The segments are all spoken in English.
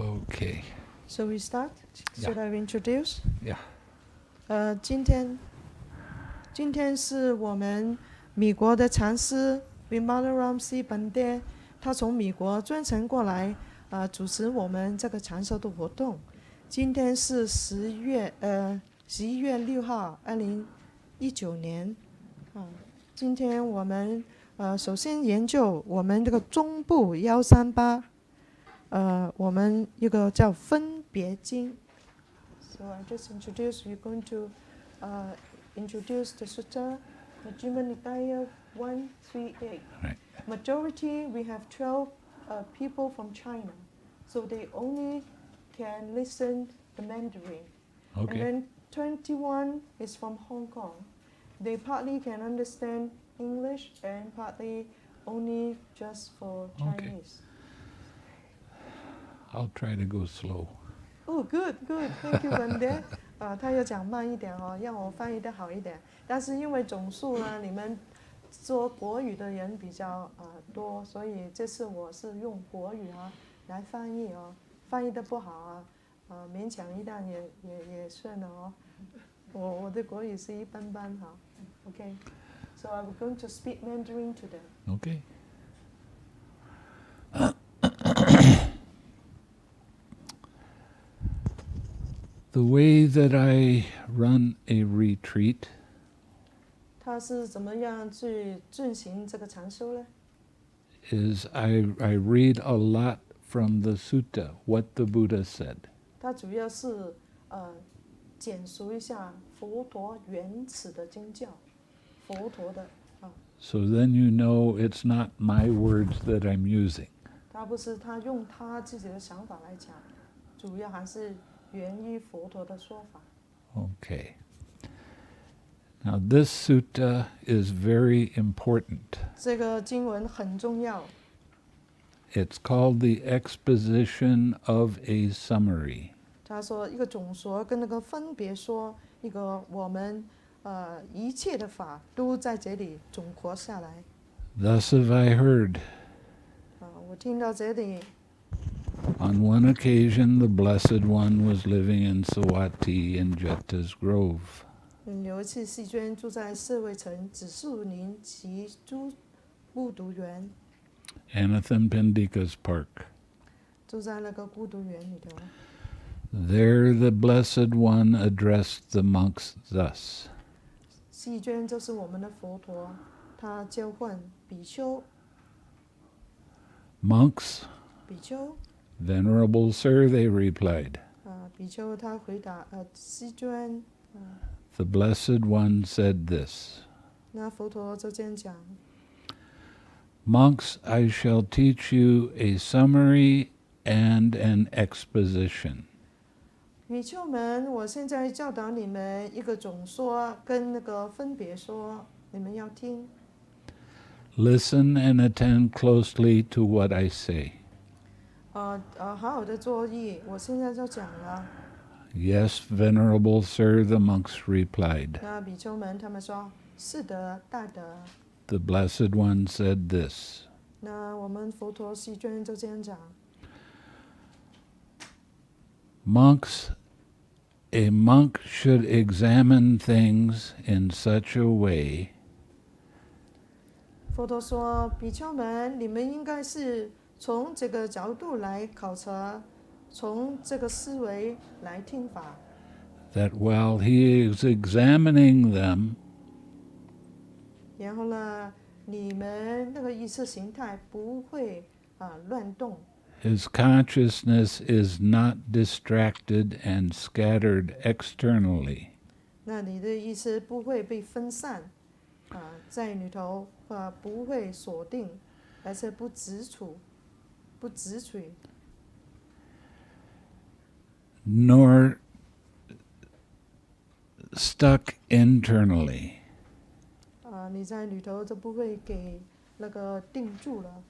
Okay. So we start? Yeah. Should I introduce? Yeah. 今天是我们米国的禅师 Vimalaramsi Bhante， 他从米国专程过来主持我们这个禅修的活动。今天是11月6号2019年。今天我们首先研究我们这个中部138，我们一个叫分别经。So I just introduce, we're going to introduce the Sutta, Majjhima Nikaya 138. Right. Majority, we have 12 people from China, so they only can listen the Mandarin. Okay. And then 21 is from Hong Kong. They partly can understand English and partly only just for Chinese. I'll try to go slow. Oh, good. Thank you, Bhante. 他要讲慢一点哦，让我翻译的好一点。但是因为总数呢，你们说国语的人比较多，所以这次我是用国语来翻译哦。翻译的不好勉强一段也顺了哦。我的国语是一般般哈。Okay. So I'm going to speak Mandarin today. Okay. The way that I run a retreat 他是怎么样去进行这个禅修呢？ is I read a lot from the sutta, what the Buddha said. 他主要是简述一下佛陀原始的经教，佛陀的So then you know it's not my words that I'm using. 他不是他用他自己的想法来讲，主要还是源于佛陀的说法。 Okay. Now this sutta is very important. 这个经文很重要， It's called the Exposition of a Summary. 他说一个总说跟那个分别说，一个我们一切的法都在这里总括下来。 Thus have I heard. 我听到这里。 On one occasion, the Blessed One was living in Sawati in Jeta's Grove. 有一次，细娟住在舍卫城紫树林其诸孤独园， Anathapindika's Park. 住在那个孤独园里头。 There the Blessed One addressed the monks thus. 细娟就是我们的佛陀，他交换比丘。 Monks, 比丘 Venerable Sir, they replied. 比丘他回答细娟 The Blessed One said this. 那佛陀就这样讲。 Monks, I shall teach you a summary and an exposition. 比丘们，我现在教导你们一个总说跟那个分别说，你们要听。 Listen and attend closely to what I say. 好好的作意，我现在就讲了。 Yes, Venerable Sir, the monks replied. 那比丘们他们说是的，大的。 The Blessed One said this. 那我们佛陀细娟就这样讲。 Monks, a monk should examine things in such a way 佛陀说，比丘们，你们应该是从这个角度来考察，从这个思维来听法。 that while he is examining them, 然后呢，你们那个意识形态不会乱动， his consciousness is not distracted and scattered externally. 那你的意识不会被分散在里头不会锁定，而且不执取。 Nor stuck internally. 你在里头就不会给那个定住了。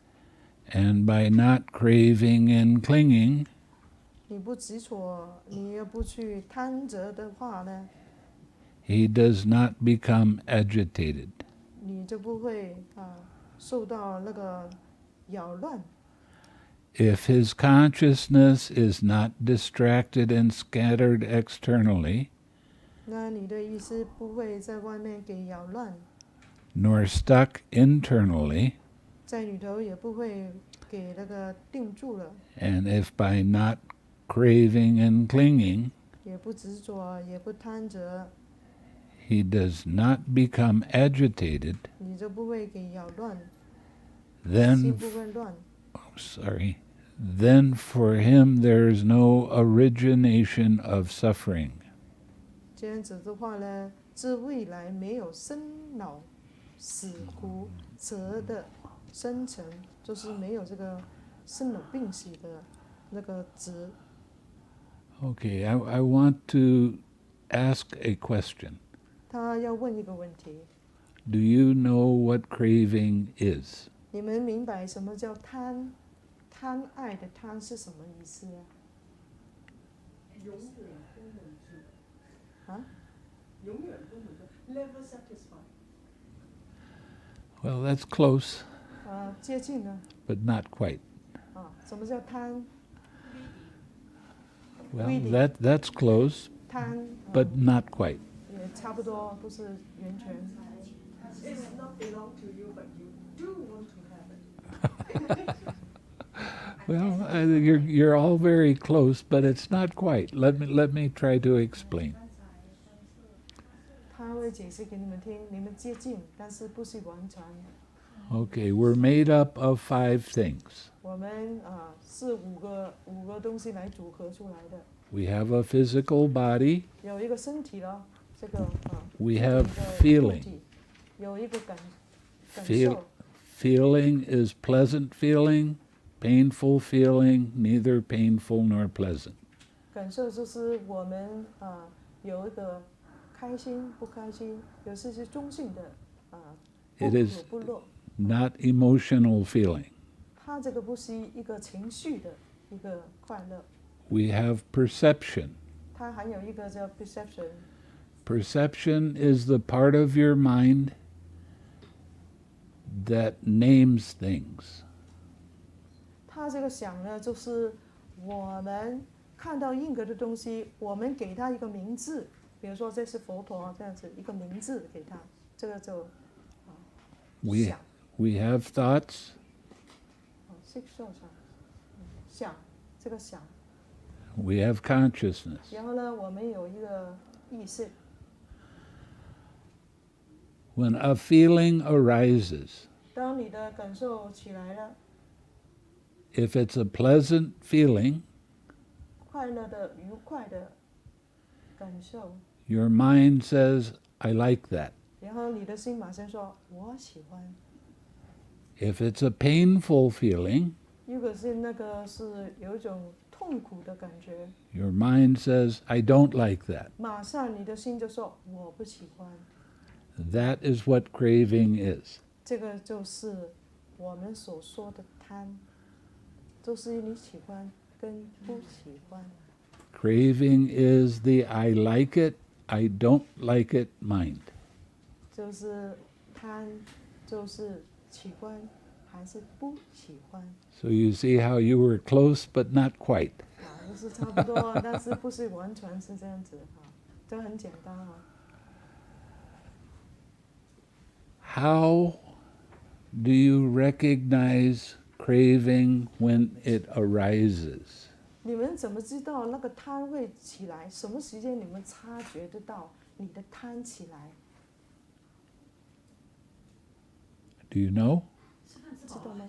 And by not craving and clinging, 你不执着，你又不去贪着的话呢， he does not become agitated. 你就不会受到那个扰乱。If his consciousness is not distracted and scattered externally, 那你的意识不会在外面给扰乱， nor stuck internally, 在里头也不会给那个定住了， and if by not craving and clinging, 也不执着，也不贪着， he does not become agitated, 你就不会给扰乱， then, 心不会乱。 then for him there is no origination of suffering. 这样子的话呢，自未来没有生老死苦折的生成，就是没有这个生老病死的那个值。 Okay, I want to ask a question. 他要问一个问题： Do you know what craving is? 你们明白什么叫贪？贪爱的贪是什么意思啊？啊？ Never satisfied. Well, that's close, 接近呢？ but not quite. 什么叫贪？ Well, Greedy. that's close, 贪， but not quite. 也差不多，不是完全。 It's not belong to you, but you do want to have it. Well, you're all very close, but it's not quite. Let me try to explain. 他会解释给你们听，你们接近，但是不是完全。 Okay, we're made up of 5 things. 我们是五个东西来组合出来的， We have a physical body, 有一个身体了，这个 we 有 have 一个 feeling. 肉体，有一个感 Feel, 受。 feeling is pleasant feeling, painful feeling, neither painful nor pleasant. 感受就是我们有一个开心不开心，有时是中性的不 It 苦 is 不乐。 not emotional feeling. 它这个不是一个情绪的一个快乐， We have perception. 它还有一个叫 perception。 Perception is the part of your mind that names things. 它这个想呢，就是我们看到任何的东西，我们给它一个名字，比如说这是佛陀这样子一个名字给它，这个就 We 想 we have thoughts, 是想这个想， we have consciousness. 然后呢，我们有一个意识。 When a feeling arises, 当你的感受起来了， if it's a pleasant feeling, 快乐的、愉快的感受， your mind says, I like that. 然后你的心马上说“我喜欢”。 If it's a painful feeling, 如果是那个是有一种痛苦的感觉， your mind says, I don't like that. 马上你的心就说“我不喜欢”。 That is what craving is. 这个就是我们所说的贪，就是你喜欢跟不喜欢。 Craving is the I like it, I don't like it mind. 就是贪，就是喜欢还是不喜欢。 So you see how you were close but not quite. 就是差不多，但是不是完全是这样子这很简单How do you recognize craving when it arises? 你们怎么知道那个贪会起来？什么时间你们察觉得到你的贪起来？ Do you know? 知道吗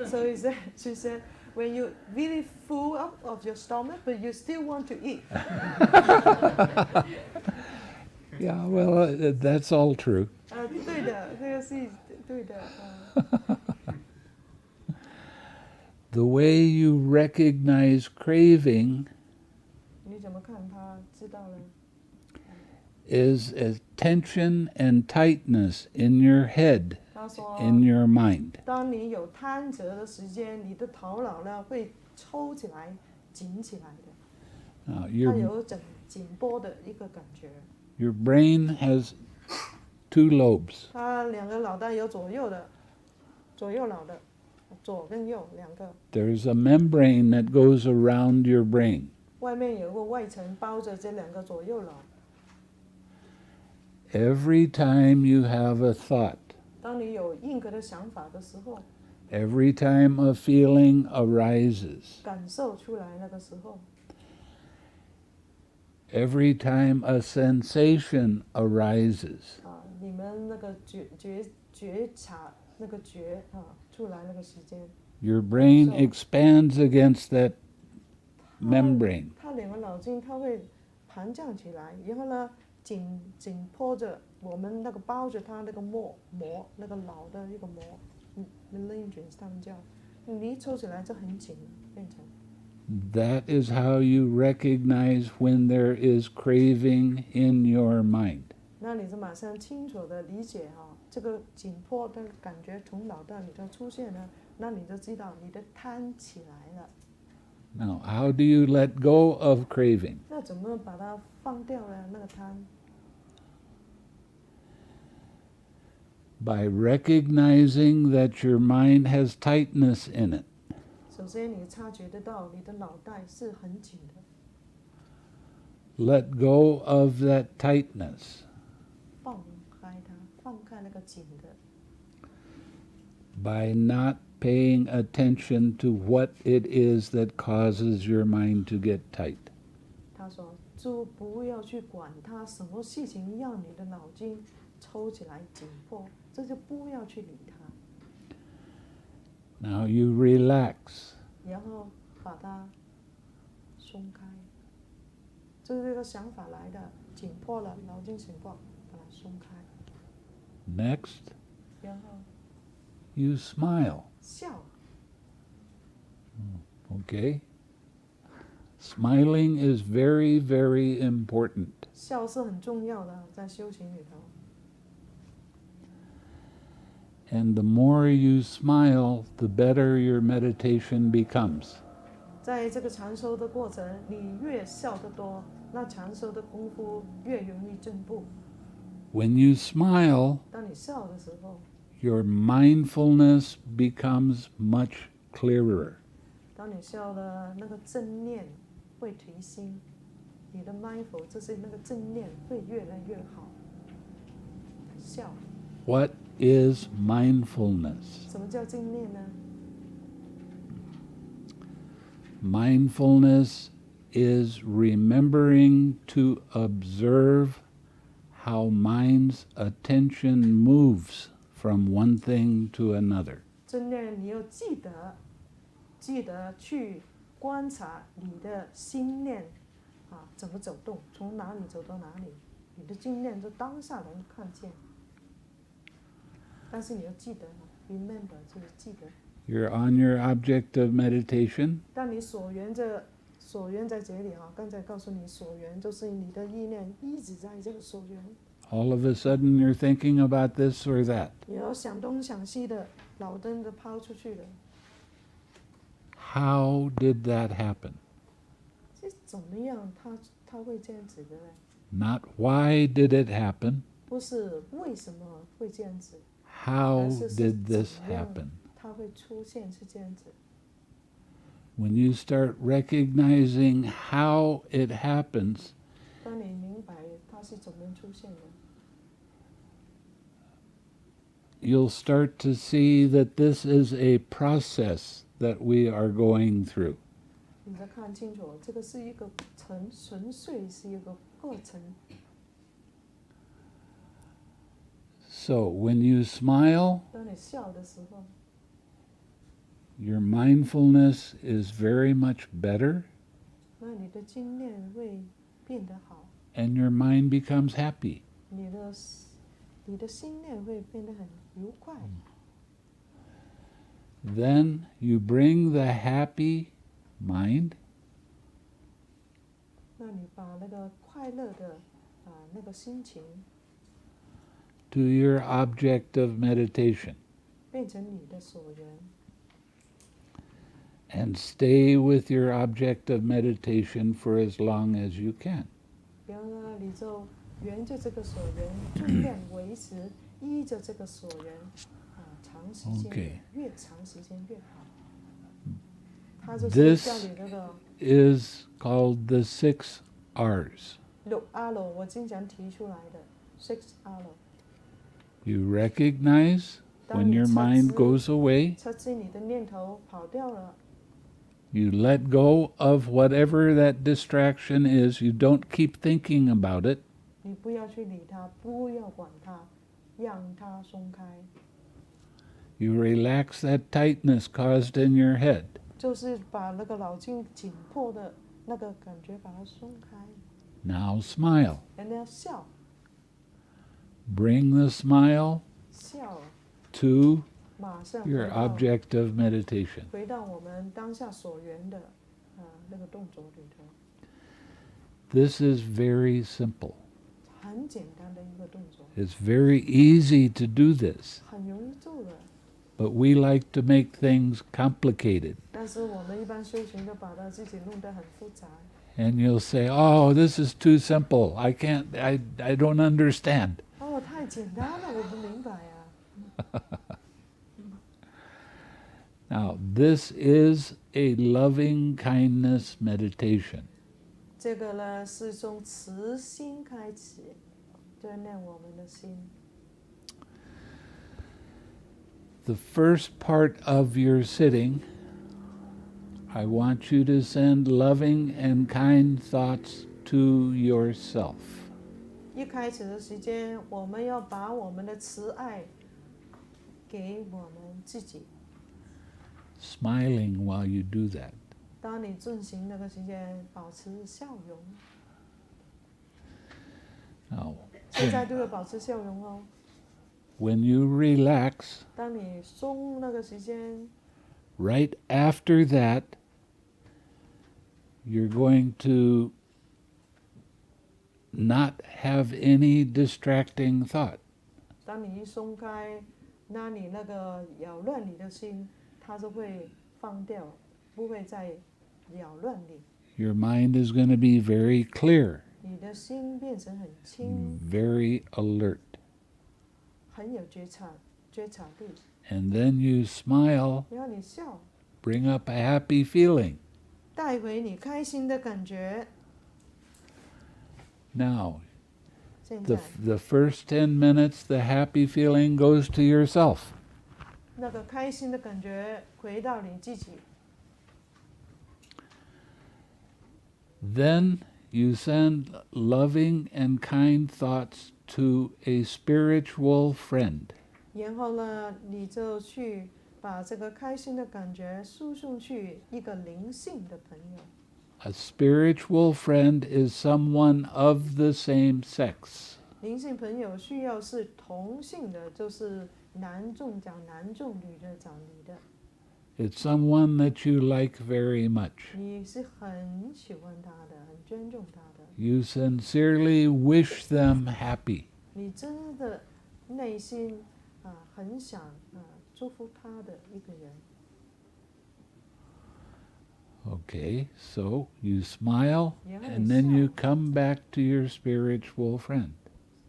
？So is that she said when you really full up of your stomach, but you still want to eat? Yeah, well, that's all true. 对的，这个是对的。The way you recognize craving 你怎么看他知道了？ is a tension and tightness in your head, 他说， in your mind. 当你有贪着的时间，你的头脑呢会抽起来、紧起来的。 Now, 它 your 有整紧绷的一个感觉。 your brain has 2 lobes. 它两个脑袋有左右脑的，左跟右两个， There's a membrane that goes around your brain. 外面有个外层包着这两个左右脑。 Every time you have a thought, 当你有任何的想法的时候， every time a feeling arises, 感受出来那个时候， every time a sensation arises, 你们那个觉察那个觉出来那个时间， your brain So- expands against that membrane. 它两个脑筋它会膨胀起来，然后呢紧迫着我们那个包着它那个膜那个脑的一个膜 meninges 他们叫，你一抽起来就很紧，变成。 That is how you recognize when there is craving in your mind. 那你就马上清楚的理解这个紧迫的感觉从脑袋里头出现了，那你就知道你的贪起来了。 Now, how do you let go of craving? 那怎么把它放掉呢？那个贪， By recognizing that your mind has tightness in it. 首先你察觉得到你的脑袋是很紧的， Let go of that tightness 放开它，放开那个紧的， by not paying attention to what it is that causes your mind to get tight. 他说就不要去管它什么事情让你的脑筋抽起来紧迫，这就不要去理它， Now you relax. 然后把它松开，就是这个想法来的，紧迫了，脑筋紧迫，把它松开， Next, 然后 you smile. 笑， Okay? Smiling is very, very important. 笑是很重要的，在修行里头。 And the more you smile, the better your meditation becomes. 在这个禅修的过程，你越笑得多，那禅修的功夫越容易进步。 When you smile, 当你笑的时候， your mindfulness becomes much clearer. 当你笑的那个正念会提升，你的 mindful 就是那个正念会越来越好。笑， What is mindfulness? 什么叫正念呢？ Mindfulness is remembering to observe how mind's attention moves from one thing to another. 正念你要记得去观察你的心念怎么走动，从哪里走到哪里，你的经验就当下能看见。但是你要记得 remember 就是记得。 You're on your object of meditation, 当你所缘在这里刚才告诉你所缘就是你的意念一直在这个所缘， all of a sudden you're thinking about this or that. 你要想东想西的，脑灯都抛出去了。 How did that happen? 这怎么样他会这样子的呢？ Not why did it happen, 不是为什么会这样子， how 而是 did 怎 this 么样 happen? 它会出现是这样子。 When you start recognizing how it happens, 当你明白它是怎么出现的， you'll start to see that this is a process that we are going through. 你再看清楚，这个是一个纯粹是一个过程。 So when you smile, 当你笑的时候， your mindfulness is very much better 那你的经验会变得好， and your mind becomes happy. 你的心念会变得很愉快。 Then you bring the happy mind 那你把那个快乐的那个心情 to your object of meditation 变成你的所缘， and stay with your object of meditation for as long as you can. 然后呢，你就沿着这个所缘，尽量维持依着这个所缘长长时间的 Okay. 越长时间越好。它就是 This 叫你那个 is called the 6 R's. 6 R， 我经常提出来的6 R。 You recognize 当 when 你 your 测 mind 知 goes away. 测知你的念头跑掉了， You let go of whatever that distraction is. You don't keep thinking about it. 你不要去理它，不要管它，让它松开， You relax that tightness caused in your head. 就是把那个脑筋紧迫的那个感觉把它松开。 Now smile. 人家要笑， Bring the smile 笑， to 马上 your 回到 object of meditation. 回到我们当下所缘的那个动作里头， This is very simple. 很简单的一个动作， It's very easy to do this, 很容易做的。 but we like to make things complicated. 但是我们一般修行都把它自己弄得很复杂。 And you'll say, "Oh, this is too simple. I don't understand." 哦，太简单了，我不明白啊。 Now, this is a loving kindness meditation. 这个呢是从慈心开始锻炼我们的心。 The first part of your sitting, I want you to send loving and kind thoughts to yourself. 一开始的时间，我们要把我们的慈爱给我们自己。 Smiling while you do that. 当你进行那个时间，保持笑容。 Now, 现在都要保持笑容哦。 when you relax, 当你松那个时间， right after that, you're going to not have any distracting thought. 当你一松开，那你那个扰乱你的心，它就会放掉，不会再扰乱你。 Your mind is going to be very clear, 你的心变成很清， very alert. 很有觉察力。 And then you smile, 然后你笑， bring up a happy feeling. 带回你开心的感觉。 Now, 现在 the first 10 minutes, the happy feeling goes to yourself. 那个开心的感觉回到你自己， Then you send loving and kind thoughts to a spiritual friend. 然后呢，你就去把这个开心的感觉输送去一个灵性的朋友。 A spiritual friend is someone of the same sex. 灵性朋友需要是同性的，就是男众讲男众，女的讲女的。 It's someone that you like very much. 你是很喜欢他的，很尊重他的， You sincerely wish them happy. 你真的内心很想祝福他的一个人。 Okay, so you smile, Yeah, and then you smile. come back to your spiritual friend.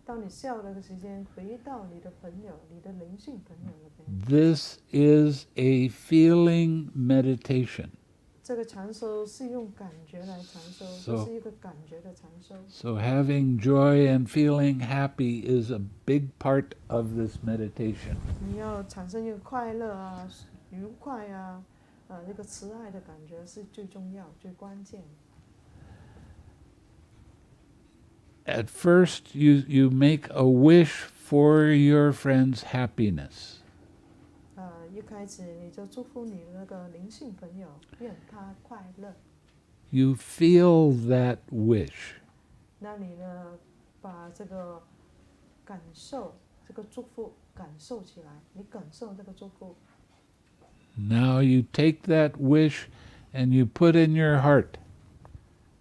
当你笑那个时间，回到你的朋友，你的灵性朋友那边。 This is a feeling meditation. 这个禅修是用感觉来禅修， So- 这是一个感觉的禅修。 So having joy and feeling happy is a big part of this meditation. 你要产生一个快乐啊、愉快啊，这个慈爱的感觉是最重要、最关键。 At first, you make a wish for your friend's happiness. 一开始你就祝福你那个灵性朋友，愿他快乐。 You feel that wish. 那你呢，把这个感受、这个祝福感受起来，你感受这个祝福。 Now you take that wish and you put in your heart.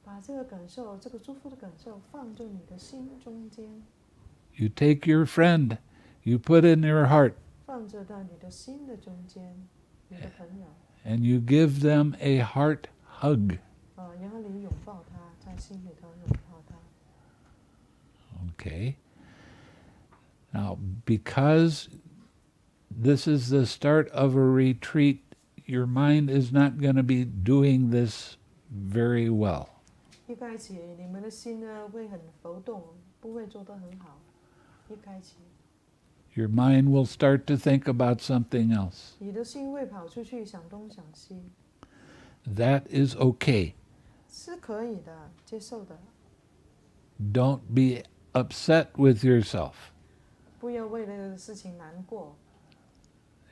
把这个感受、这个祝福的感受放进你的心中间， You take your friend, you put in your heart, 放着到你的心的中间，你的朋友， and you give them a heart hug. 然后你拥抱他，在心里头拥抱他。 Okay. Now, because this is the start of a retreat. Your mind is not going to be doing this very well. 一开始你们的心呢会很浮动，不会做得很好。一开始， Your mind will start to think about something else. 你的心会跑出去想东想西， That is okay. 是可以的，接受的。 Don't be upset with yourself. 不要为了这个事情难过，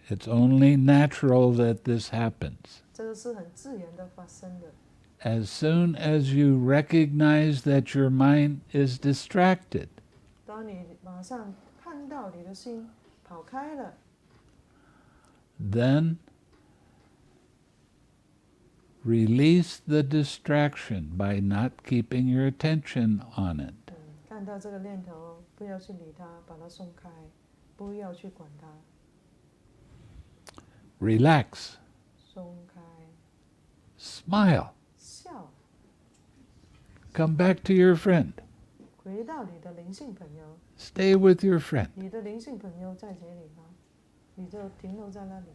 It's only natural that this happens. 这个是很自然的发生的。 As soon as you recognize that your mind is distracted, 当你马上看到你的心跑开了， then release the distraction by not keeping your attention on it. 看到这个念头，不要去理它，把它松开，不要去管它， Relax. 松开， Smile. 笑， Come back to your friend. 回到你的灵性朋友， Stay with your friend. 你的灵性朋友在这里吗？你就停留在那里。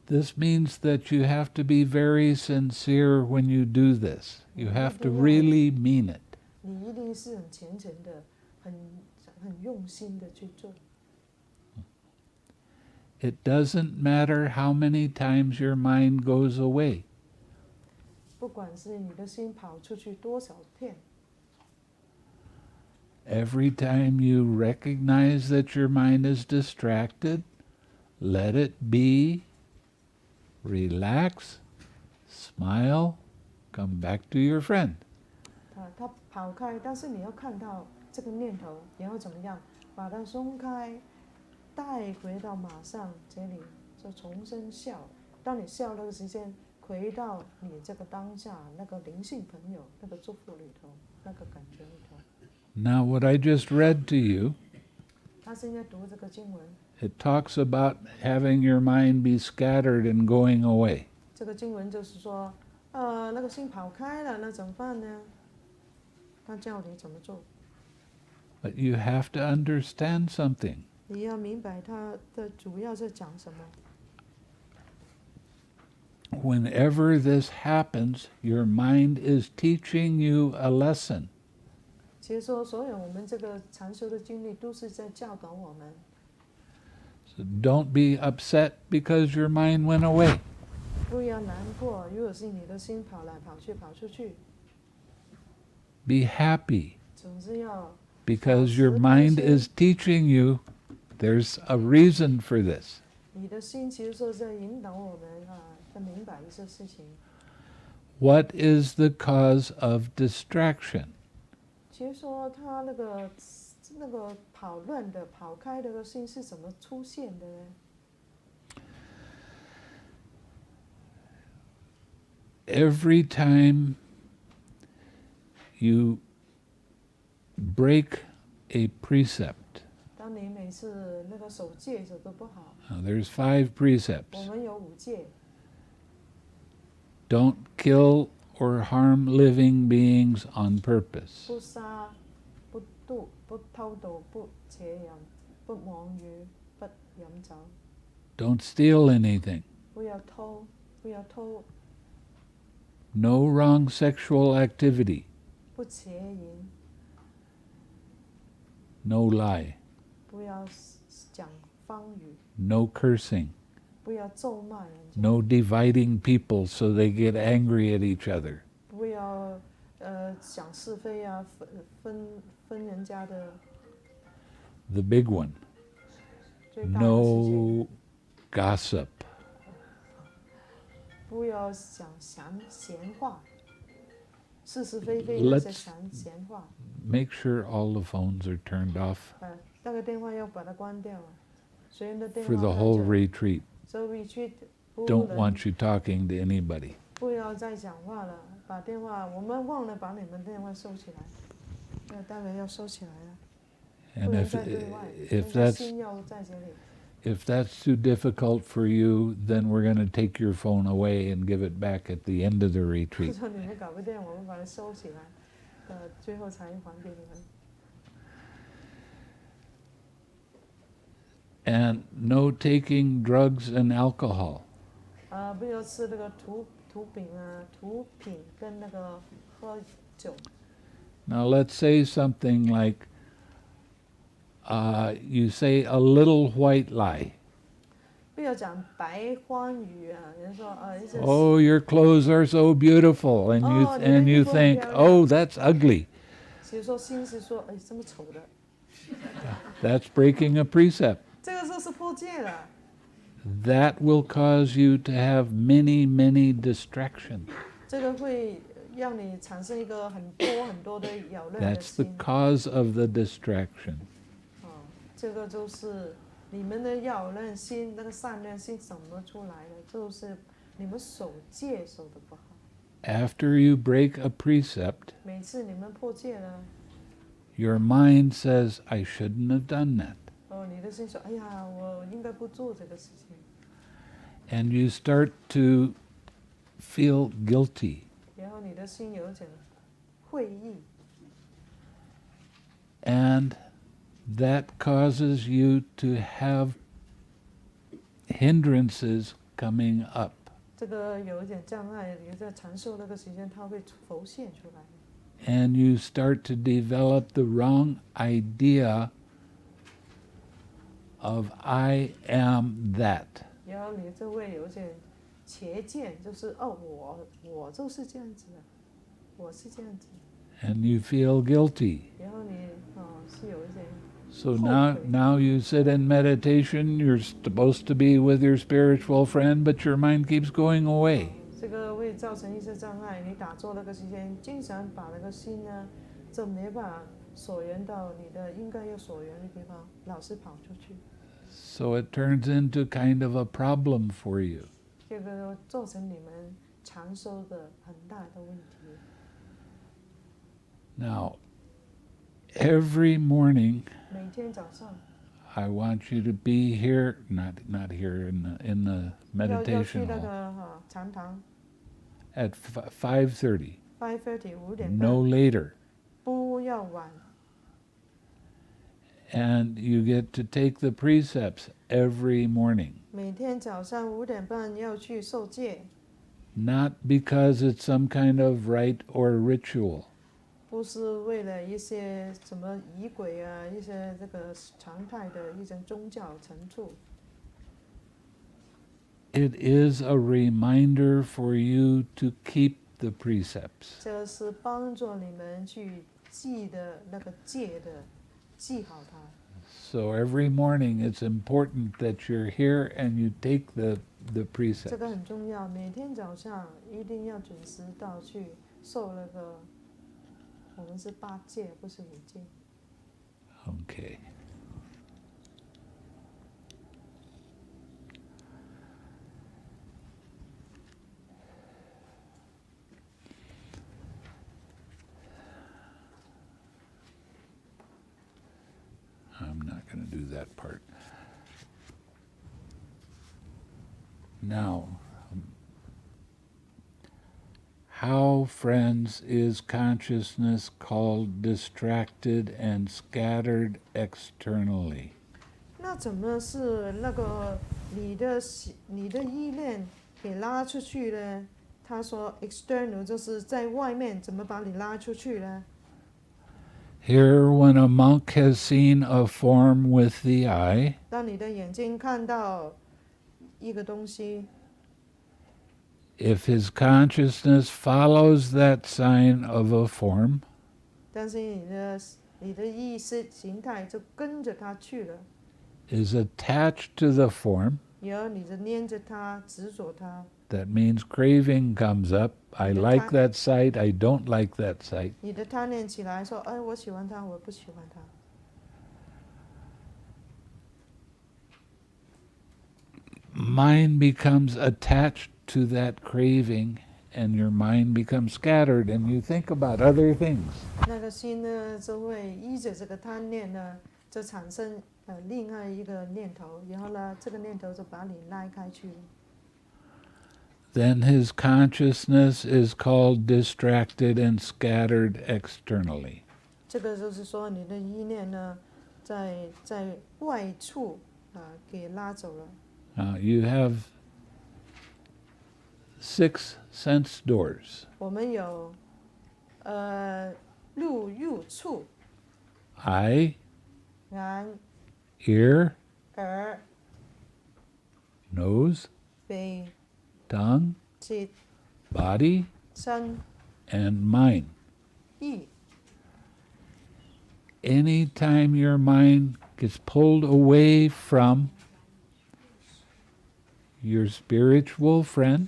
This means that you have to be very sincere when you do this. You have to really mean it. 你一定是很虔诚的，很用心的去做。 It doesn't matter how many times your mind goes away. 不管是你的心跑出去多少遍， Every time you recognize that your mind is distracted, let it be, relax, smile, come back to your friend. 它跑开，但是你要看到这个念头，然后怎么样把它松开，带回到马上这里，就重新笑。当你笑那个时间，回到你这个当下那个灵性朋友那个祝福里头，那个感觉里头。 Now what I just read to you, 他现在读这个经文， it talks about having your mind be scattered and going away. 这个经文就是说，那个心跑开了，那怎么办呢？他叫你怎么做？ But you have to understand something. 你要明白他的主要是讲什么。 Whenever this happens, your mind is teaching you a lesson. 其实说，所有我们这个禅修的经历，都是在教导我们。 So don't be upset because your mind went away. 不要难过，如果是你的心跑来跑去跑出去， Be happy 总是要 because your mind is teaching you there's a reason for this. 你的心其实说在引导我们要明白一些事情。 What is the cause of distraction? 其实说他那个跑乱的、跑开的心是怎么出现的呢？ Every time you break a precept, 当你每次那个守戒守得不好， now there's 5 我 precepts. 们有5戒， Don't kill or harm living beings on purpose. 不杀、不渡、不偷盗、不邪淫、不妄語、不飲酒， Don't steal anything. 不要偷，不要偷， No wrong sexual activity. 不邪淫， No lie. 不要讲方语， No cursing. 不要咒骂人家， No dividing people so they get angry at each other. 不要想是非啊，分人家的 The big one. 最大的事情。 No gossip. 不要讲闲话，是是非非那些闲话。 Make sure all the phones are turned off 那个电话要把它关掉，所有的电 for 话 the whole retreat. 所以retreat Don't want you talking to anybody. 不要再讲话了，把电话我们忘了把你们电话收起来，当然要收起来了，不 And 能 if 再对外， if 那个 that's 心要在这里。 if that's too difficult for you, then we're going to take your phone away and give it back at the end of the 就 retreat. 说你们搞不定，我们把它收起来，最后才还给你们。and no taking drugs and alcohol. 不要吃那个毒品啊、毒品跟那个喝酒。 Now let's say something like, you say a little white lie. 不要讲白欢语啊，人说一些 Oh, your clothes are so beautiful, and you Oh, and you think, oh, that's ugly. 比如说心思说，哎，这么丑的， That's breaking a precept. 这个时候是破戒了， That will cause you to have many, many distractions. 这个会让你产生一个很多的扰乱的 That's the 心。 cause of the distraction. 这个就是你们的扰乱心，那个善良心怎么出来的？就是你们守戒守的不好。 After you break a precept, 每次你们破戒了， your mind says, I shouldn't have done that. 你的心说，哎呀，我应该不做这个事情， And you start to feel guilty. 然后你的心有点会意， And that causes you to have hindrances coming up. 这个有一点障碍，你在长寿那个时间，它会浮现出来。 And you start to develop the wrong idea of I am that. 然后你就会有点邪见，就是我就是这样子的，我是这样子的， And you feel guilty. 然后你是有一点 So now you sit in meditation, you're supposed to be with your spiritual friend, but your mind keeps going away. 这个会造成一些障碍。你打坐那个时间，经常把那个心呢，就没办法所缘到你的应该要所缘的地方，老是跑出去， So it turns into kind of a problem for you. 这个造成你们长寿的很大的问题。 Now, every morning 每天早上 I want you to be here, not here in the 要去 meditation 那 hall, 个禅堂 at 5:30, 5:30 5点半 no later. 不要晚。 And you get to take the precepts every morning. 每天早上5点半要去受戒， Not because it's some kind of rite or ritual, 不是为了一些什么仪轨啊，一些这个常态的一种宗教陈述。 it is a reminder for you to keep the precepts. 这是帮助你们去记的那个戒的，记好它。 So every morning it's important that you're here and you take the 这 precepts. 个很重要，每天早上一定要准时到去受那个，我们是8戒，不是5戒。 Okay. I'm not going to do that part. Now, how, friends, is consciousness called distracted and scattered externally? 那怎么是那个你的意念给拉出去呢？他说 external 就是在外面，怎么把你拉出去呢？ Here, when a monk has seen a form with the eye, 当你的眼睛看到一个东西， if his consciousness follows that sign of a form, 但是你的意识形态就跟着它去了， is attached to the form, 然后你就黏着它，执着它， that means craving comes up. I like that sight, I don't like that sight. 你的贪念起来说，哎，我喜欢它，我不喜欢它。 Mind becomes attached to that craving, and your mind becomes scattered, and you think about other things. 那个心呢，就会依着这个贪念呢，就产生另外一个念头，然后呢，这个念头就把你拉开去了。 Then his consciousness is called distracted and scattered externally. 这个就是说，你的意念呢，在外处给拉走了。Now you have 6 sense doors: 我们有入入处、 eye, 眼、 ear, 耳、 nose, 鼻、 tongue, 舌、 body, 身、 and mind. 意。 Anytime your mind gets pulled away from your spiritual friend,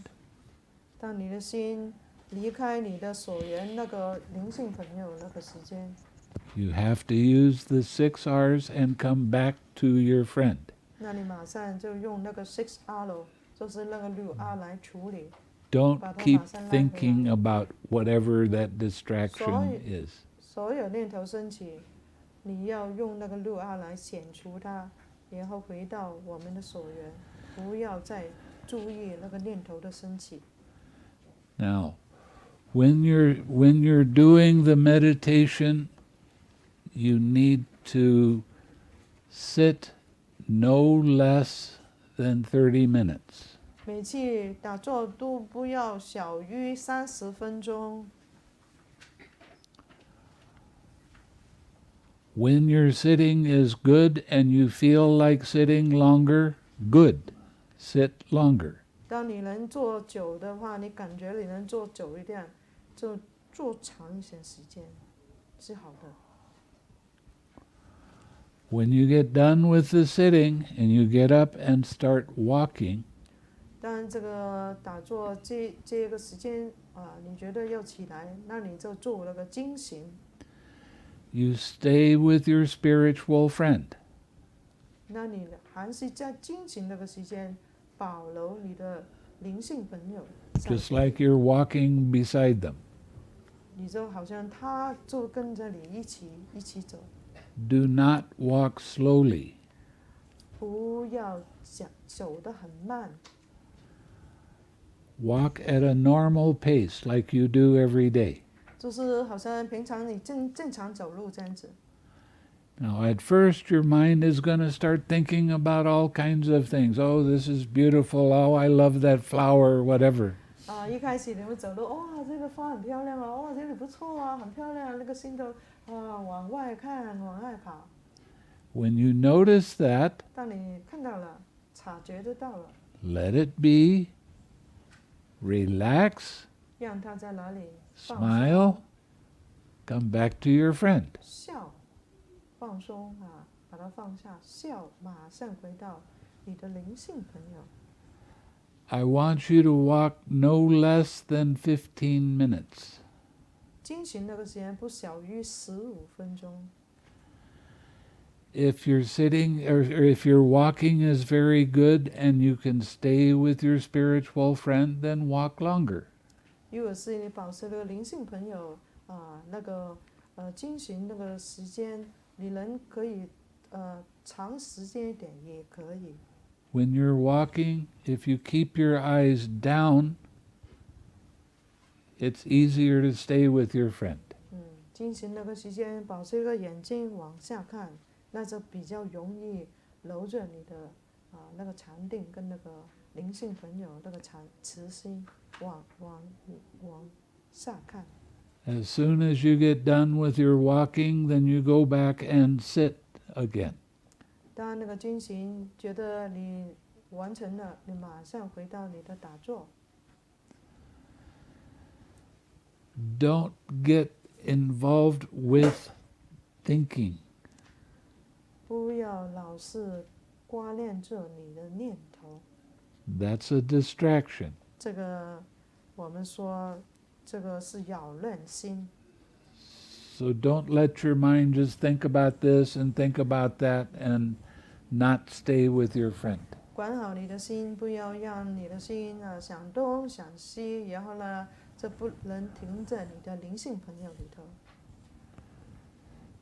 当你的心离开你的所缘那个灵性朋友那个时间， you have to use the 6 R's and come back to your friend. 那你马上就用那个 6R 咯，就是那个6R 来处理。 Don't把它 keep 马上拉回来。 thinking about whatever that distraction is. 所有念头升起，你要用那个6R 来显除它，然后回到我们的所缘，不要再注意那个念头的升起。 Now, when you're doing the meditation, you need to sit no less than 30 minutes. 每次打坐都不要小于30分钟。 When your sitting is good and you feel like sitting longer, good. Sit longer. 当你能坐久的话，你感觉你能坐久一点，就坐长一些时间，是好的。 When you get done with the sitting and you get up and start walking, 当这个打坐这个时间你觉得要起来，那你就做那个经行。 you stay with your spiritual friend. 那你还是在经行那个时间，保留你的灵性朋友在， Just like you're walking beside them. 你就好像他就跟着你一起走， Do not walk slowly. 不要走得很慢， Walk at a normal pace like you do every day. 就是好像平常你正常走路这样子。 Now, at first, your mind is going to start thinking about all kinds of things. Oh, this is beautiful. Oh, I love that flower, whatever. 一开始你会走路，哇，这个花很漂亮哦，哇，这里不错啊，很漂亮，那个心都往外看，往外跑。 When you notice that, 当你看到了，察觉得到了， let it be. Relax, 让它在哪里放松 smile, come back to your friend. 笑，放松把它放下，笑，马上回到你的灵性朋友。 I want you to walk no less than 15 minutes. 经行那个时间不小于15分钟。 If you're sitting or if your walking is very good and you can stay with your spiritual friend, then walk longer. 如果是你保持了灵性朋友那个经行那个时间，你可以长时间一点也可以。 When you're walking, if you keep your eyes down, it's easier to stay with your friend. 经行那个时间，保持一个眼睛往下看，那就比较容易留着你的那个禅定跟那个灵性朋友那个慈心往下看。 As soon as you get done with your walking, then you go back and sit again. 当那个经行觉得你完成了，你马上回到你的打坐。 Don't get involved with thinking. 不要老是挂念着你的念头， That's a distraction. 这个我们说这个是扰乱心。 So don't let your mind just think about this and think about that and not stay with your friend. 管好你的心，不要让你的心想东想西，然后呢，这不能停在你的灵性朋友里头。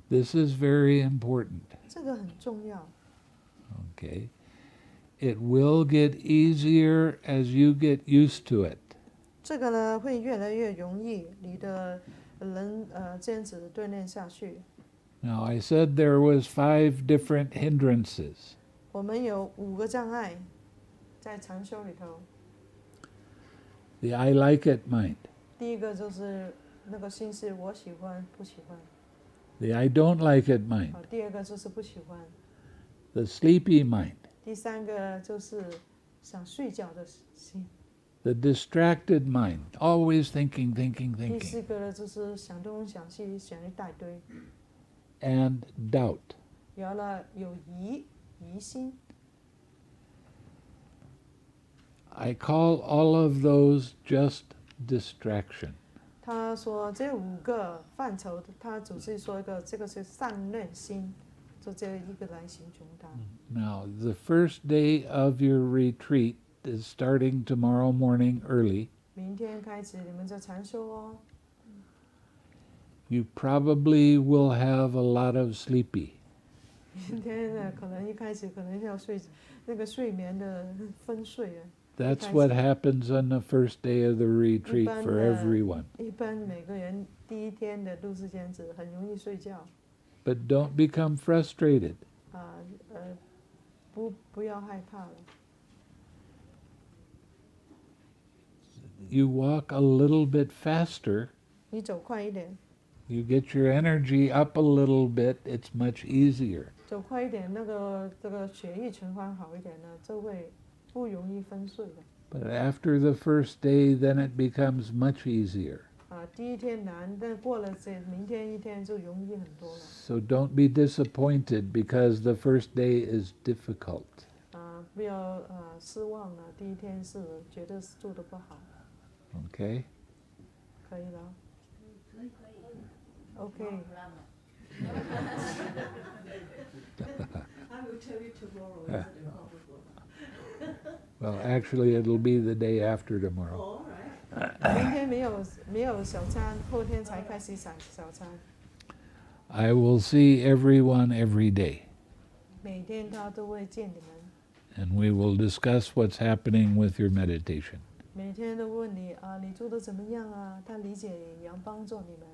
This is very important. 这个很重要。 Okay? It will get easier as you get used to it. 这个呢会越来越容易，你的人这样子锻炼下去。 Now, I said there was 5 different hindrances. 我们有5个障碍在禅修里头。The I like it mind. 第一个就是那个心是我喜欢不喜欢。The I don't like it mind. 第二个就是不喜欢。The sleepy mind. 第三个就是想睡觉的心。The distracted mind, always thinking, 第四 thinking. 个呢，就是想东想西，想一大堆。And doubt. 有了有疑心。I call all of those just distraction. 他说这5个范畴，他只是说一个，这个是散乱心，就这一个来形容它。Now, the first day of your retreat is starting tomorrow morning early. 明天开始你们就禅修哦。You probably will have a lot of sleepy. 明天呢，可能一开始可能要睡，那个睡眠的分睡啊。That's what happens on the first day of the retreat 一般 for everyone. 一般每个人第一天的都是这样子，很容易睡觉。But don't become frustrated. 不要害怕了。You walk a little bit faster. 你走快一点， You get your energy up a little bit. It's much easier. 走快一点，这个血液循环好一点呢，就会不容易分睡的。But after the first day, then it becomes much easier. 第一天难，但过了明天一天就容易很多了。So don't be disappointed because the first day is difficult. 不要失望了，第一天是觉得是做得不好。Okay? 可以了。OK。I will tell you tomorrow. Isn't it possible? Well, actually, it'll be the day after tomorrow. All right. 明天没有小餐，后天才开始小餐。I will see everyone every day, 每天他都会见你们， and we will discuss what's happening with your meditation. 每天都问你你做的怎么样啊？他理解你，也要帮助你们。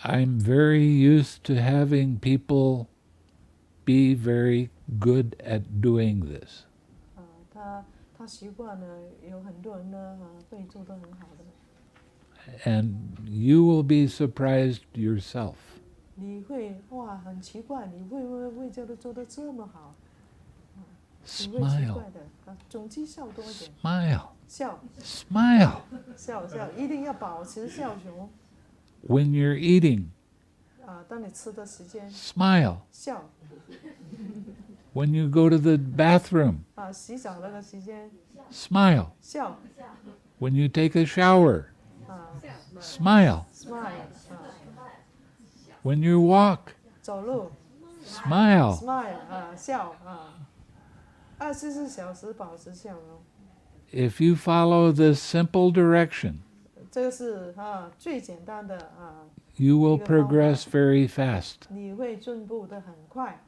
I'm very used to having people be very good at doing this. 他习惯了，有很多人呢会做得很好的。And you will be surprised yourself. 你会很奇怪，你会不会做得这么好？你会奇 Smile, 怪的，总之笑多一点， smile, 笑 smile. 笑，一定要保持笑容。 When you're eating, 当你吃的时间， smile. 笑。 When you go to the bathroom, 洗澡那个时间， smile. 笑。 When you take a shower, smile. smile When you walk, 走路 smile. smile 笑24小时保持笑容。 If you follow this simple direction, 这个是最简单的you will 一个方法。 progress very fast. 你会进步的很快。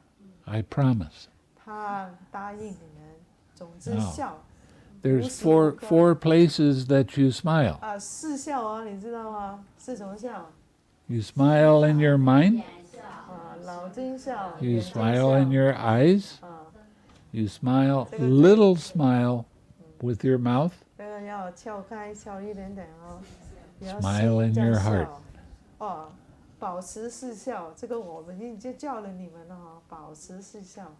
I promise. 他答应你们，总之 Now, 笑。 There's 无时无刻 four places that you smile. 4笑你知道吗？是什么笑？ You smile in your mind, 脑筋笑。 you 眼睛 smile in 笑 your eyes, you smile, little smile with your mouth, 这个要翘开，翘一点点哦。也要 Smile in 这样 your 笑保持视笑，这个我们已经教了你们了保持视笑。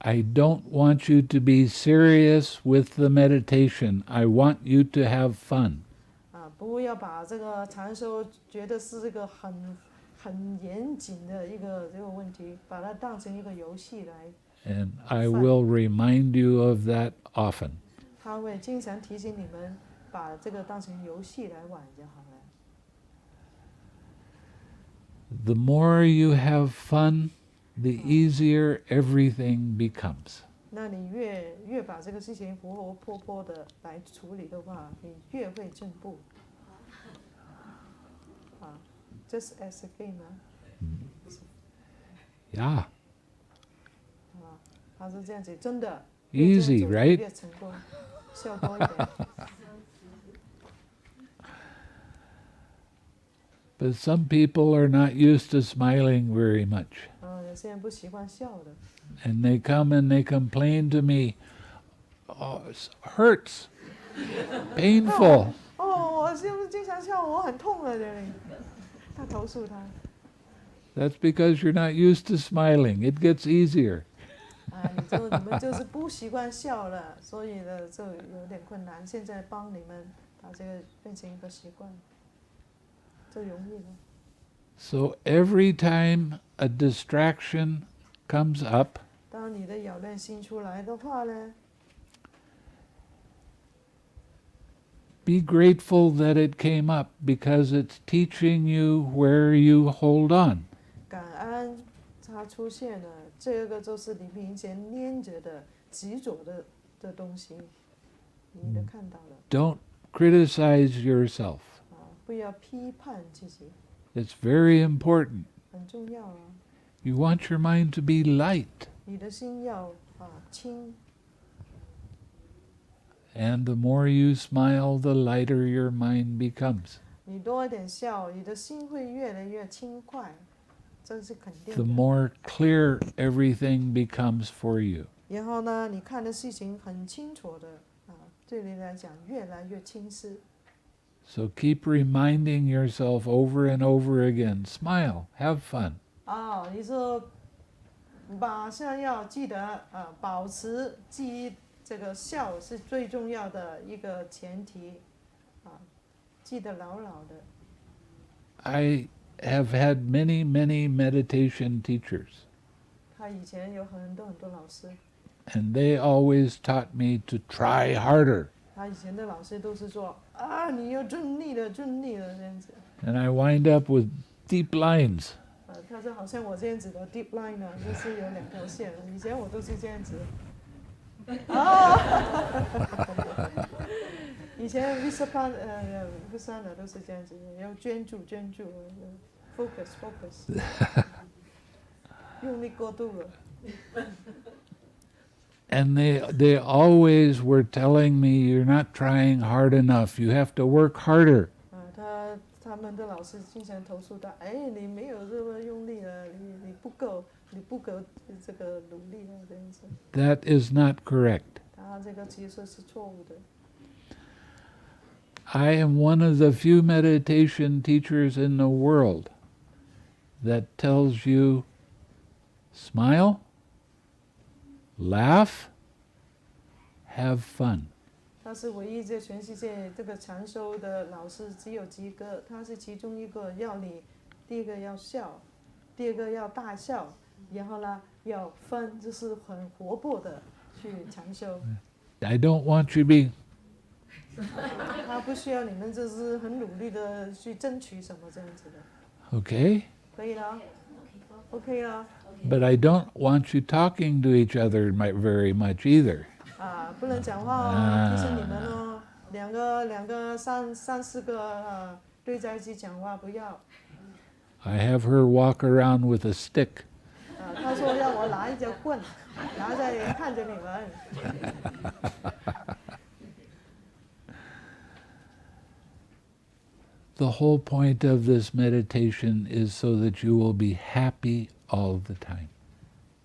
I don't want you to be serious with the meditation. I want you to have fun. 不要把这个禅修觉得是一个很严谨的这个问题，把它当成一个游戏来。 And I will remind you of that often. 他会经常提醒你们，把这个当成游戏来玩就好了。 The more you have fun, the easier everything becomes. 那你越把这个事情活活泼泼的来处理的话，你越会进步。Just as a game Yeah, 他是这样子，真的。 easy, 越这样走 right? 越成功，笑多一点。 But some people are not used to smiling very much. 有些人不习惯笑的， And they come and they complain to me, oh, it hurts, painful. 哦，我是不是经常笑，我很痛了这里，他投诉他， That's because you're not used to smiling. It gets easier. 你们就是不习惯笑了，所以呢就有点困难。现在帮你们把这个变成一个习惯，就容易了。 So every time a distraction comes up, 当你的扰乱心出来的话呢， be grateful that it came up because it's teaching you where you hold on. 感恩它出现了，这个就是你面前粘着的、执着的东西，你都看到了。 Don't criticize yourself. 不要批判自己， It's very important. 很重要啊。 You want your mind to be light. 你的心要轻， And the more you smile, the lighter your mind becomes. 你多一点笑，你的心会越来越轻快，这是肯定 The 的。 more clear everything becomes for you. 然后呢，你看的事情很清楚的对你来讲越来越清晰。 So keep reminding yourself over and over again, smile, have fun. 你说马上要记得保持记忆，这个笑是最重要的一个前提记得牢牢的。 I have had many, many meditation teachers, 他以前有很多老师， and they always taught me to try harder. 他以前的老师都是说你要尽力了这样子。 And I wind up with deep lines. 他说好像我这样子的 deep line 呢，就是有2条线，以前我都是这样子。以前 Vipassana 都是这样子，要专注，focus， 用力过度了。 And they always were telling me, you're not trying hard enough, you have to work harder. 他们的老师经常投诉他，你没有这么用力了，你不够这个努力了，这样子。 That is not correct. 他这个其实是错误的。 I am one of the few meditation teachers in the world that tells you, smile, laugh, have fun. 他是唯一在全世界这个禅修的老师，只有几个，他是其中一个，要你第一个要笑，第二个要大笑，然后呢要分，就是很活泼的去禅修。 I don't want you to be, 他不需要你们就是很努力的去争取什么这样子的， okay? 可以了 ，OK 了。 But I don't want you talking to each other very much either. 不能讲话哦，提醒你们哦，两个三四个对在一起讲话不要。 I have her walk around with a stick. 他说要我拿一条棍，拿在看着你们。 The whole point of this meditation is so that you will be happy all the time.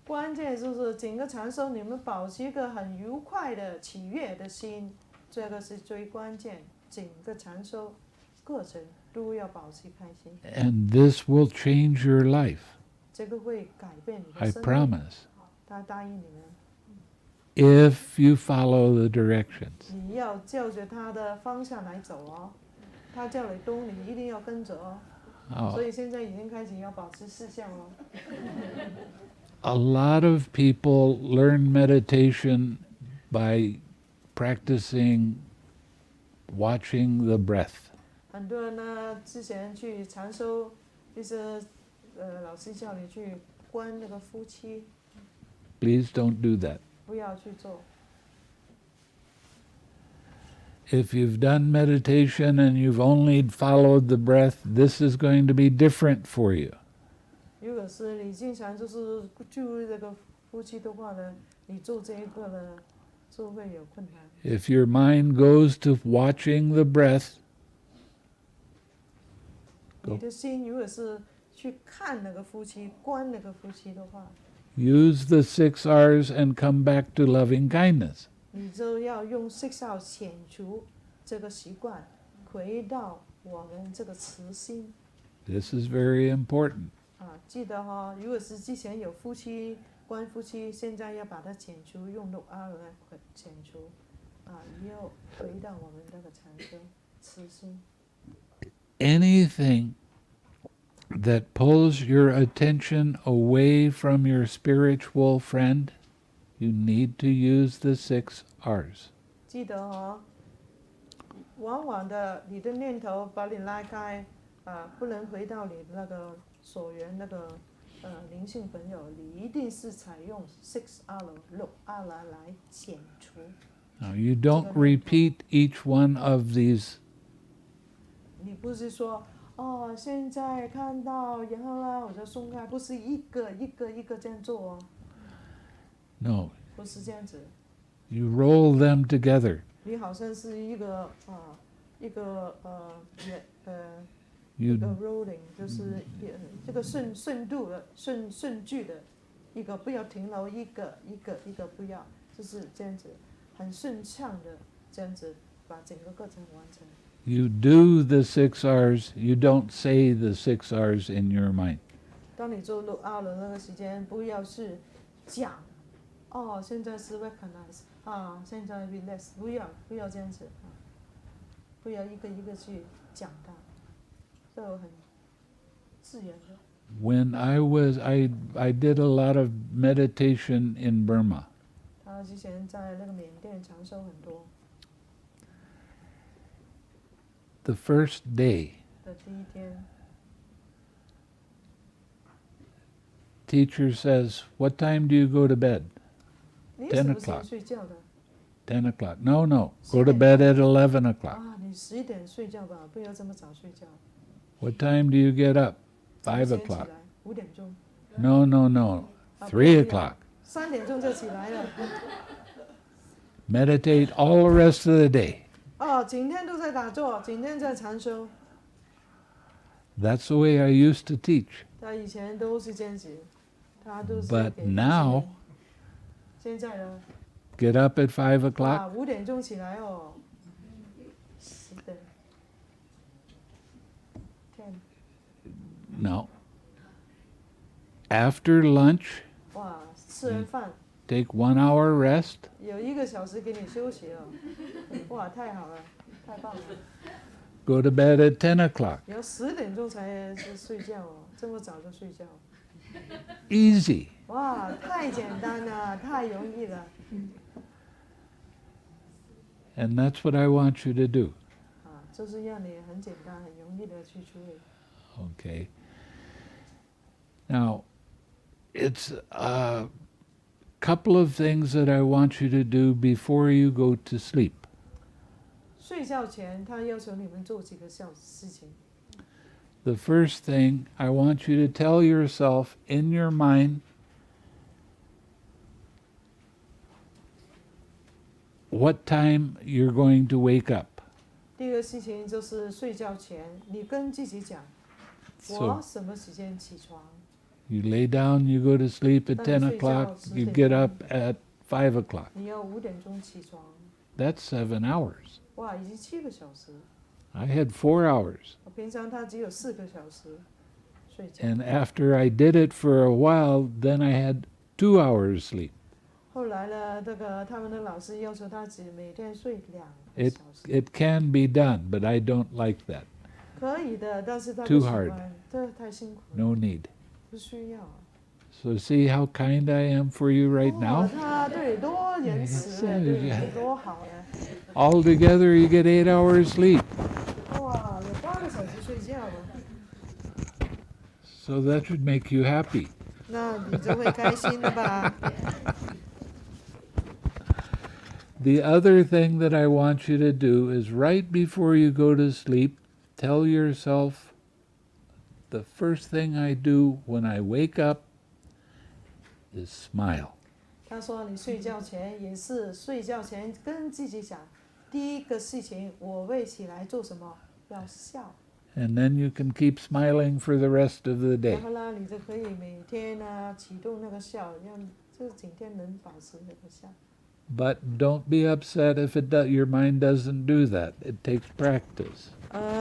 关键就是整个禅修，你们保持一个很愉快的、喜悦的心，这个是最关键。整个禅修过程都要保持开心。 And this will change your life. 这个会改变你的 I 生命。 promise. 他答应你们， If you follow the directions. 你要照着他的方向来走哦。他叫你东，你一定要跟着哦。 Oh, 所以现在已经开始要保持四项哦。 a lot of people learn meditation by practicing watching the breath. 很多人呢，之前去禅修，就是老师叫你去观那个呼吸， Please don't do that. 不要去做。 If you've done meditation and you've only followed the breath, this is going to be different for you. 如果是你经常就是注意这个呼吸的话呢，你做这一个呢，就会有困难。 If your mind goes to watching the breath, 你的心如果是去看那个夫妻，观那个夫妻的话， use the 6 R's and come back to loving kindness. 你就要用6号遣除这个习惯，回到我们这个慈心 This is very important. 啊！记得哈、如果是之前有夫妻观夫妻，现在要把它遣除，用6 R 来遣除啊，又回到我们这个禅修慈心。 Anything that pulls your attention away from your spiritual friend, you need to use the 6 R's. 记得哦，往往的你的念头把你拉开啊，不能回到你那个所缘那个灵性朋友，你一定是采用6 R 来遣除。 Now, you don't repeat each one of these. 你不是说哦，现在看到然后呢我就松开，不是一个一个一个这样做哦， No, 不是这样子。 you roll them together. 你好像是一个一个一 You 个 rolling， 就是这个顺度的顺序的一个，不要停留，一个一个一个不要，就是这样子，很顺畅的这样子把整个课程完成。 You do the 6 R's, you don't say the 6 R's in your mind. 当你做6 R 的那个时间，不要是讲，哦，现在是 recognize 啊，现在 relax， 不要这样子啊，不要一个一个去讲它，这很自然的。 When I did a lot of meditation in Burma. 他之前在那个缅甸长寿很多 The first day, 的第一天， teacher says, "What time do you go to bed?" 你什么 10 时候 o'clock. 睡觉的？ 10 o'clock. No, go to bed at 11 o'clock. 啊，你11点睡觉吧，不要这么早睡觉。 What time do you get up? 5 先起 o'clock. 来5点钟， No, 3 o'clock. 3点钟就起来了。 Meditate all the rest of the day. 哦，整天都在打坐，整天在禅修。 That's the way I used to teach. 他以前都是这样子，他都是 But 给 now, 现在呢， get up at 5 哇， o'clock. 5点钟起来哦。10点 10 No. After lunch, 哇，吃完饭 take 1 hour rest. 有1个小时给你休息哦。哇，太好了，太棒了。 Go to bed at 10 o'clock. 要10点钟才睡觉哦，这么早就睡觉。 Easy. 哇，太简单了，太容易了。 And that's what I want you to do. 啊，就是让你很简单、很容易的去处理。 Okay. Now, it's a couple of things that I want you to do before you go to sleep. 睡觉前，他要求你们做几个事情。 The first thing, I want you to tell yourself in your mind what time you're going to wake up. 第一个事情就是睡觉前，你跟自己讲， So 我什么时间起床？ you lay down, you go to sleep at 10 o'clock, you get up at 5 o'clock. 你要5点钟起床。 That's 7 hours. 哇，已经7个小时。 I had 4 hours. 我平常他只有4个小时睡觉。 And after I did it for a while, then I had 2 hours sleep. 后来呢，这个他们的老师要求他只每天睡2个 It 小时。 it can be done, but I don't like that. 可以的，但是他不 Too 喜 hard. 欢，这太辛苦了， No need. 不需要。 So see how kind I am for you right 哇 now? 他对你多仁慈啊，对你多好啊！ All together you get 8 hours sleep. 哇，有8个小时睡觉了， So that should make you happy. 那你就会开心了吧？ The other thing that I want you to do is right before you go to sleep, tell yourself, the first thing I do when I wake up is smile. 他说你睡觉前也是睡觉前跟自己讲，第一个事情我会起来做什么？要笑。And then you can keep smiling for the rest of the 然 day. 后呢，你就可以每天呢启动那个笑，让这整天能保持那个笑。 But don't be upset if your mind doesn't do that. It takes practice.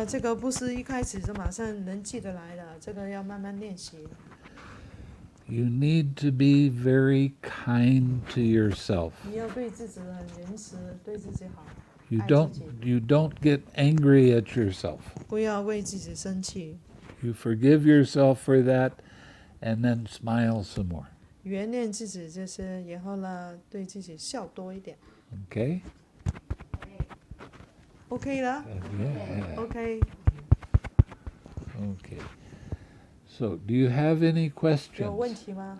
这个不是一开始就马上能记得来的，这个要慢慢练习。 You need to be very kind to yourself. 你要对自己很仁慈，对自己好， You 爱自己， you don't get angry at yourself. 不要为自己生气， You forgive yourself for that and then smile some more. 原谅自己这些，然后呢，对自己笑多一点。 Okay? OK 了 Yeah. ，OK。 Okay. So, do you have any 有问 questions? 题吗？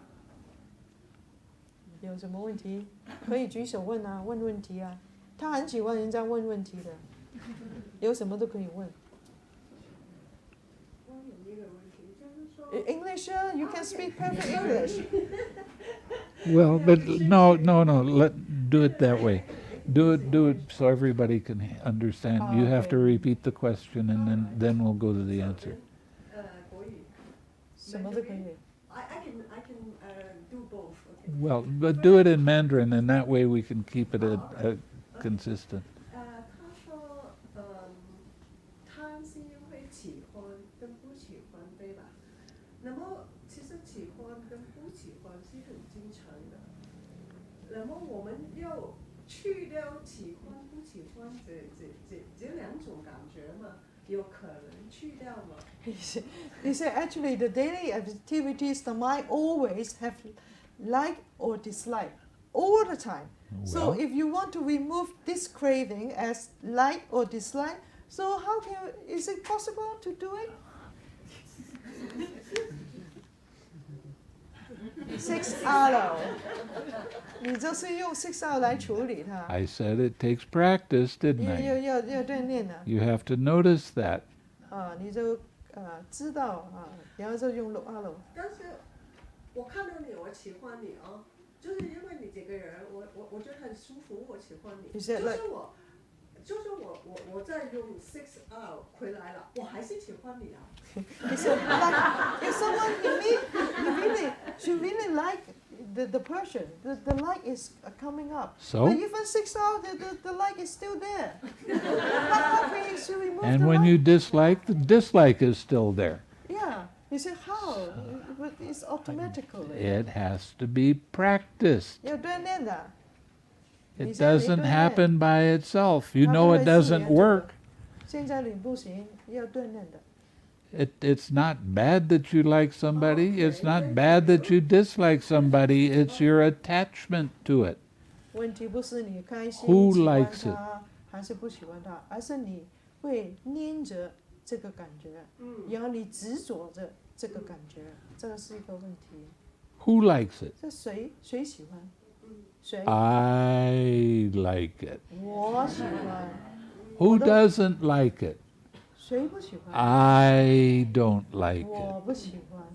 有什么问题可以举手问啊，问问题啊。他很喜欢人家问问题的，有什么都可以问。English, you can speak perfect English. Well, but no. Do it that way. Do it so everybody can understand. You have to Okay. repeat the question and then we'll go to the answer. 国语什么都可以。 I can do both. Okay. Well, but do it in Mandarin and that way we can keep it consistent. 他说，他是因为喜欢跟不喜欢，对吧？那么其实喜欢跟不喜欢是很经常的。那么我们要去掉喜欢不喜欢这两种感觉嘛？有可能去掉吗？ He said actually the daily activities the mind always have like or dislike all the time. So Well. if you want to remove this craving as like or dislike, so how can is it possible to do it? 6R， 你就是用6R 来处理它。 I said it takes practice, didn't 要 I? 锻炼的 You have to notice that. 你就知道然后就用6R。 但是我看到你，我喜欢你啊，就是因为你这个人，我觉得很舒服，我喜欢你。 You said 就是我在用6R 回来了，我还是喜欢你啊。 He said, like, if someone you really like the person, the like is coming up. So? But even 6R, the like is still there. How can you remove And the when like? you dislike, the dislike is still there. Yeah. He said, how? But it's automatically. It has to be practiced. 要锻炼的。 It 你现在你 doesn't 锻炼 happen by itself. You know it 它不会自然 doesn't 就 work. 现在你不行，要锻炼的。 It's not bad that you like somebody. It's Okay, not thank bad you. that you dislike somebody. It's your attachment to it. 问题不是你开心 Who 喜欢 likes 他还是不喜欢他，而是你会黏着这个感觉，然后你执着着这个感觉，这个是一个问题。 Who likes it? 这谁喜欢？谁？ I like it. 我喜欢。 Who doesn't like it? 谁不喜欢？ I don't like 我 it. 不喜欢。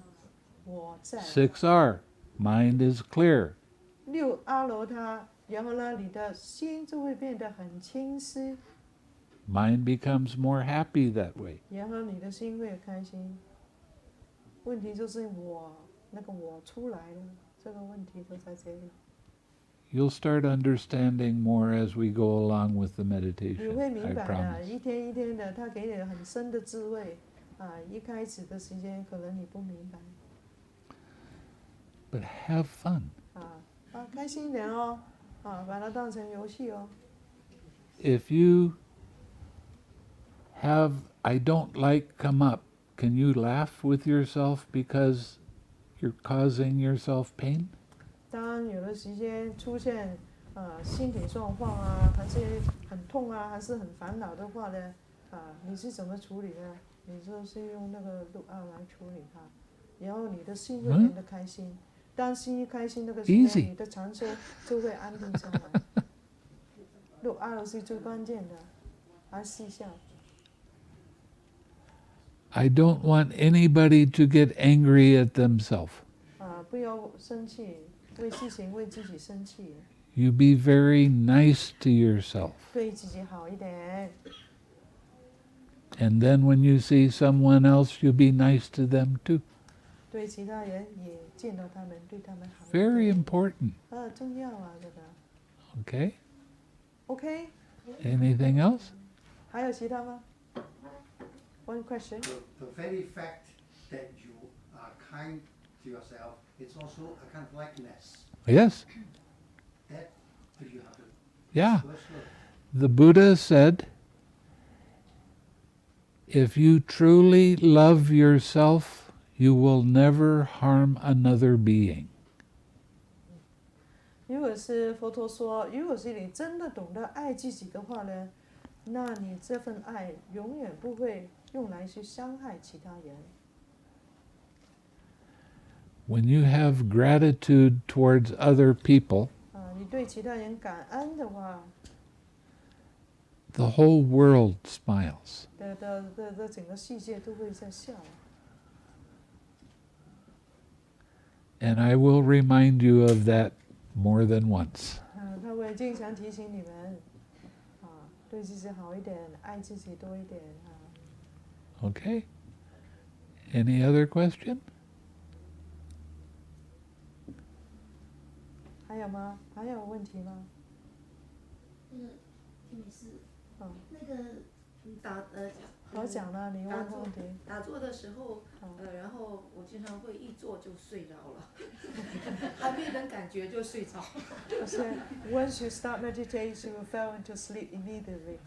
我在。 6R, mind is clear. 6R它，然后呢，你的心就会变得很清晰， Mind becomes more happy that way. 然后你的心会开心。问题就是那个我出来了，这个问题就在这里。 You'll start understanding more as we go along with the 你 meditation, 会 I 明白的， promise. 一天一天的，他给你很深的智慧一开始的时间可能你不明白 But have fun. 开心一点哦，把它当成游戏哦。 If you have I don't like come up, can you laugh with yourself because you're causing yourself pain? 当有的时间出现心理状况还是很痛还是很烦恼的话呢，你是怎么处理呢？你就是用那个6R来处理它，然后你的心会变得开心。当心一开心那个时候， Easy 你的长修就会安定下来。6R 是最关键的，来试一下。 I don't want anybody to get angry at themselves. 不要生气，为事情为自己生气， You be very nice to yourself. 对自己好一点。And then when you see someone else, you be nice to them too. 对其他人也见到他们，对他们好。 Very important. 重要啊，这个。Okay? OK， Anything else? 还有其他吗 ？One question. The very fact that you are kind to yourself, it's also a kind of likeness. Yes. That you have to Yeah. first look. The Buddha said, if you truly love yourself, you will never harm another being. 如果是佛陀说，如果是你真的懂得爱自己的话呢，那你这份爱永远不会用来去伤害其他人。 When you have gratitude towards other people, 你对其他人感恩的话， the whole world smiles. 的整个世界都会在笑。 And I will remind you of that more than once. 他会经常提醒你们，对自己好一点，爱自己多一点。 Okay? Any other question? 还有吗？还有问题吗？听你是，那个好讲了，你问问题。打坐的时候，然后我经常会一坐就睡着了，还没等感觉就睡着。Once you start meditation, you fell into sleep immediately.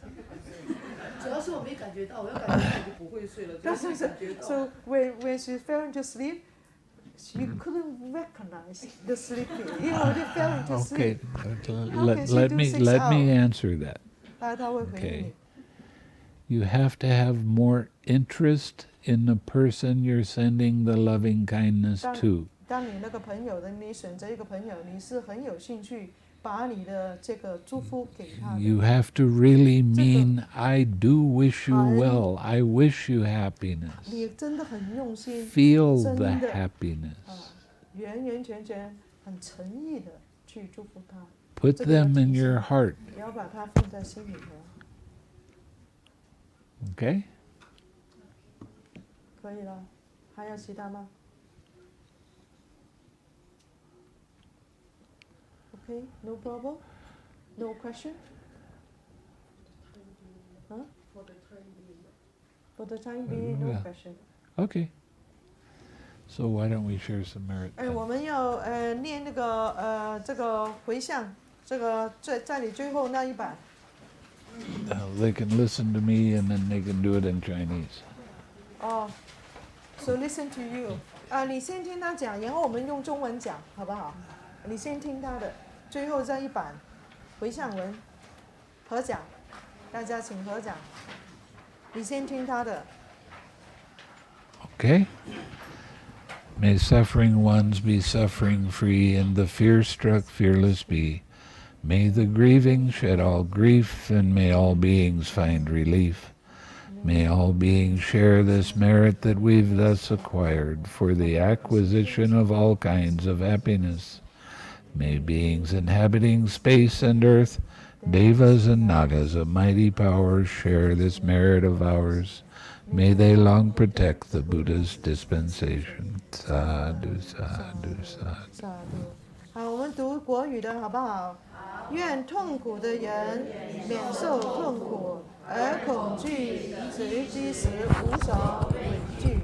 主要是我没感觉到，我要感觉到我就不会睡了，就是没感觉到。So when she fell into sleep, she couldn't recognize the sleeping. You already fell into Okay, sleep. let me answer that. 他会回应 Okay. 你。 You have to have more interest in the person you're sending the loving kindness to. 当你那个朋友的，你选择一个朋友，你是很有兴趣把你的这个祝福给他的。 You have to really mean, I do wish you well. I wish you happiness. 你真的很用心， Feel 真 the 的 happiness. 完全很诚意的去祝福他， Put 这个要 them 提 in 醒 your heart. 你要把它放在心里头， Okay? 可以了。还有其他吗 ？Okay, no problem, no question. Huh? For the time being, no Yeah. question. Okay. So why don't we share some merit? 我们要念那个这个回向，这个在你最后那一版。 They can listen to me and then they can do it in Chinese. So listen to you. 你先听他讲，然后我们用中文讲，好不好？你先听他的，最后这一版回向文合掌，大家请合掌。你先听他的。 Okay? May suffering ones be suffering free and the fear-struck fearless be. May the grieving shed all grief and may all beings find relief. May all beings share this merit that we've thus acquired for the acquisition of all kinds of happiness. May beings inhabiting space and earth, devas and nagas of mighty powers share this merit of ours. May they long protect the Buddha's dispensation. Sadhu, sadhu, sadhu. 好，我们读国语的好不好？愿痛苦的人免受痛苦，而恐惧时即时无所畏惧。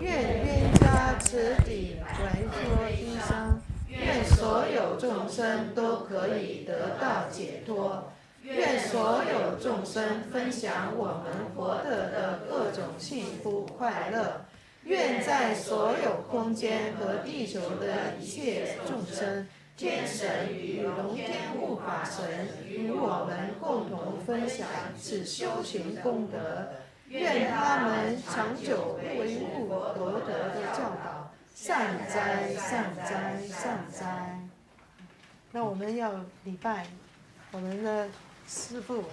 愿冤家慈体来脱衣裳，愿所有众生都可以得到解脱。愿所有众生分享我们活得的各种幸福快乐。愿在所有空间和地球的一切众生，天神与龙天护法神与我们共同分享此修行功德。愿他们长久维护佛德的教导，善哉善哉善哉。那我们要礼拜我们的师父。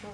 说